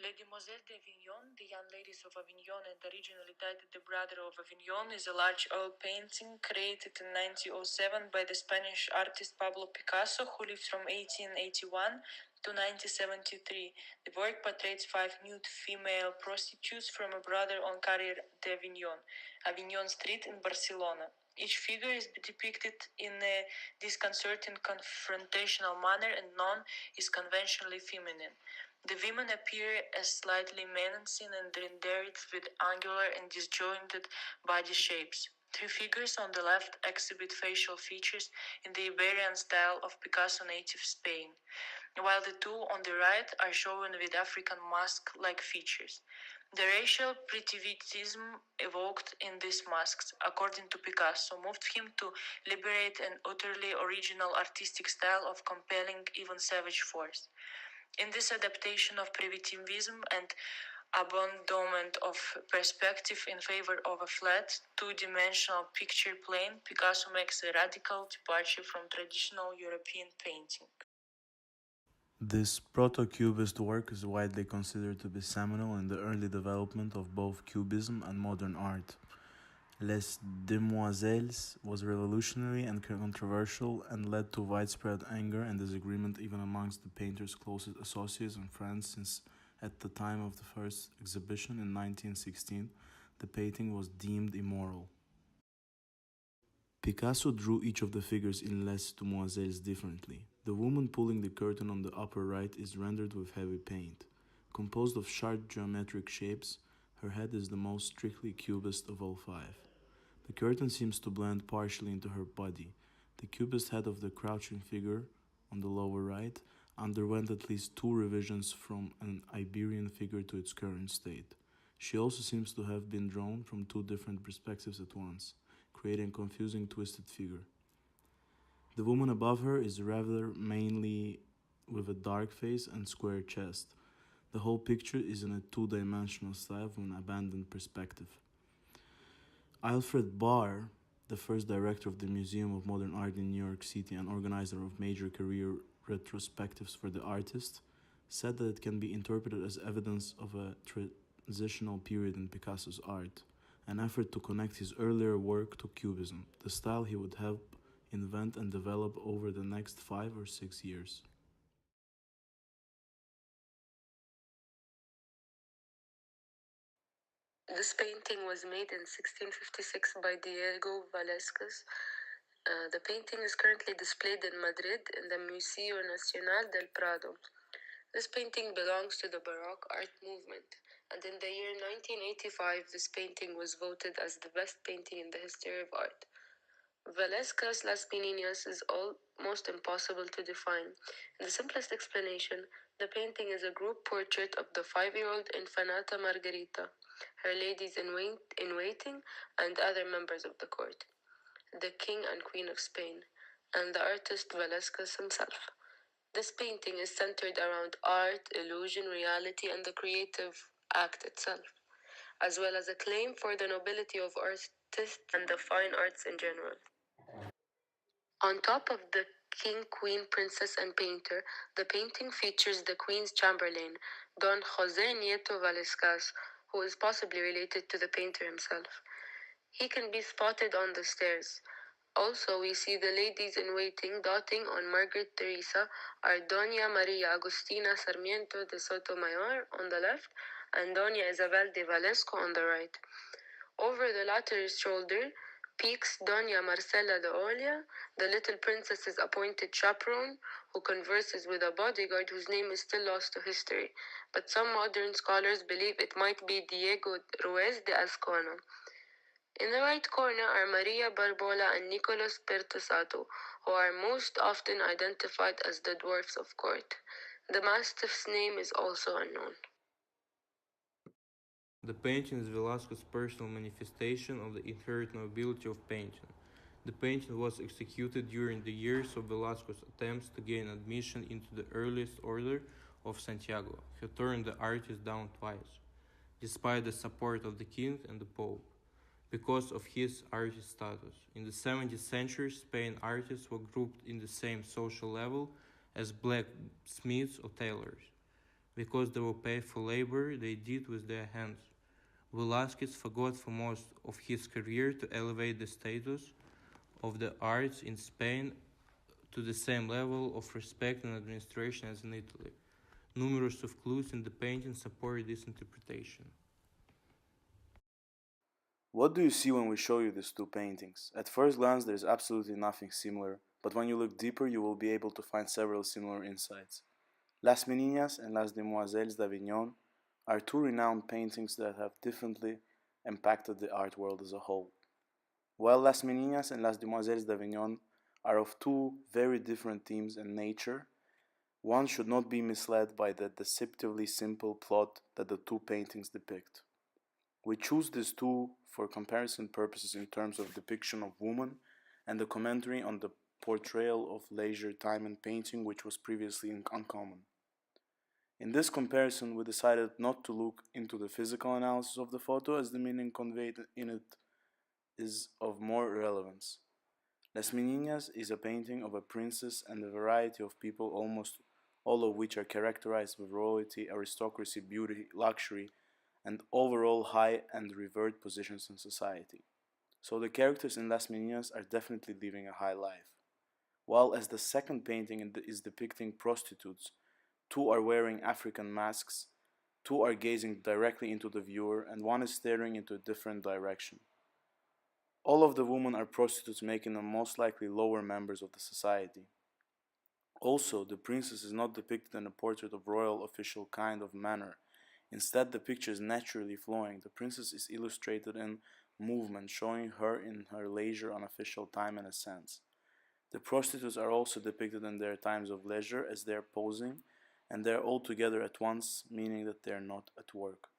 Les Demoiselles d'Avignon, The Young Ladies of Avignon, and originally titled The Brother of Avignon, is a large oil painting created in 1907 by the Spanish artist Pablo Picasso, who lived from 1881 to 1973. The work portrays 5 nude female prostitutes from a brother on Carrer d'Avignon, Avignon Street in Barcelona. Each figure is depicted in a disconcerting, confrontational manner, and none is conventionally feminine. The women appear as slightly menacing and rendered with angular and disjointed body shapes. 3 figures on the left exhibit facial features in the Iberian style of Picasso native Spain, while the 2 on the right are shown with African mask-like features. The racial primitivism evoked in these masks, according to Picasso, moved him to liberate an utterly original artistic style of compelling, even savage force. In this adaptation of primitivism and abandonment of perspective in favor of a flat, two-dimensional picture plane, Picasso makes a radical departure from traditional European painting. This proto-cubist work is widely considered to be seminal in the early development of both cubism and modern art. Les Demoiselles was revolutionary and controversial and led to widespread anger and disagreement even amongst the painter's closest associates and friends, since at the time of the first exhibition in 1916, the painting was deemed immoral. Picasso drew each of the figures in Les Demoiselles differently. The woman pulling the curtain on the upper right is rendered with heavy paint. Composed of sharp geometric shapes, her head is the most strictly cubist of all 5. The curtain seems to blend partially into her body. The cubist head of the crouching figure on the lower right underwent at least 2 revisions from an Iberian figure to its current state. She also seems to have been drawn from 2 different perspectives at once, creating a confusing twisted figure. The woman above her is rather mainly with a dark face and square chest. The whole picture is in a 2-dimensional style with an abandoned perspective. Alfred Barr, the first director of the Museum of Modern Art in New York City and organizer of major career retrospectives for the artist, said that it can be interpreted as evidence of a transitional period in Picasso's art, an effort to connect his earlier work to Cubism, the style he would help invent and develop over the next 5 or 6 years. This painting was made in 1656 by Diego Velázquez. The painting is currently displayed in Madrid in the Museo Nacional del Prado. This painting belongs to the Baroque art movement, and in the year 1985, this painting was voted as the best painting in the history of art. Velázquez Las Meninas is almost impossible to define. In the simplest explanation, the painting is a group portrait of the 5-year-old Infanata Margarita, her ladies in waiting, and other members of the court, the King and Queen of Spain, and the artist Velázquez himself. This painting is centered around art, illusion, reality, and the creative act itself, as well as a claim for the nobility of artists and the fine arts in general. On top of the king, queen, princess, and painter, the painting features the queen's chamberlain, Don José Nieto Velázquez, who is possibly related to the painter himself. He can be spotted on the stairs. Also, we see the ladies in waiting dotting on Margaret Teresa are Doña María Agustina Sarmiento de Sotomayor on the left and Doña Isabel de Valesco on the right. Over the latter's shoulder peeks Doña Marcela de Olia, the little princess's appointed chaperone, who converses with a bodyguard whose name is still lost to history, but some modern scholars believe it might be Diego Ruiz de Azcona. In the right corner are Maria Barbola and Nicolas Pertusato, who are most often identified as the dwarfs of court. The mastiff's name is also unknown. The painting is Velázquez's personal manifestation of the inherent nobility of painting. The painting was executed during the years of Velázquez's attempts to gain admission into the earliest order of Santiago. He turned the artist down twice, despite the support of the king and the pope, because of his artist status. In the 17th century, Spain artists were grouped in the same social level as blacksmiths or tailors. because they were paid for labor they did with their hands. Velázquez forgot for most of his career to elevate the status of the arts in Spain to the same level of respect and administration as in Italy. Numerous of clues in the painting support this interpretation. What do you see when we show you these two paintings? At first glance, there is absolutely nothing similar, but when you look deeper, you will be able to find several similar insights. Las Meninas and Las Demoiselles d'Avignon are two renowned paintings that have differently impacted the art world as a whole. While Las Meninas and Las Demoiselles d'Avignon are of two very different themes and nature, one should not be misled by the deceptively simple plot that the two paintings depict. We choose these two for comparison purposes in terms of depiction of woman and the commentary on the portrayal of leisure time in painting, which was previously uncommon. In this comparison, we decided not to look into the physical analysis of the photo as the meaning conveyed in it is of more relevance. Las Meninas is a painting of a princess and a variety of people, almost all of which are characterized with royalty, aristocracy, beauty, luxury, and overall high and revered positions in society. So the characters in Las Meninas are definitely living a high life. While as the second painting is depicting prostitutes, two are wearing African masks, two are gazing directly into the viewer, and one is staring into a different direction. All of the women are prostitutes, making them most likely lower members of the society. Also, the princess is not depicted in a portrait of royal official kind of manner. Instead, the picture is naturally flowing. The princess is illustrated in movement, showing her in her leisure unofficial time in a sense. The prostitutes are also depicted in their times of leisure as they are posing, and they are all together at once, meaning that they are not at work.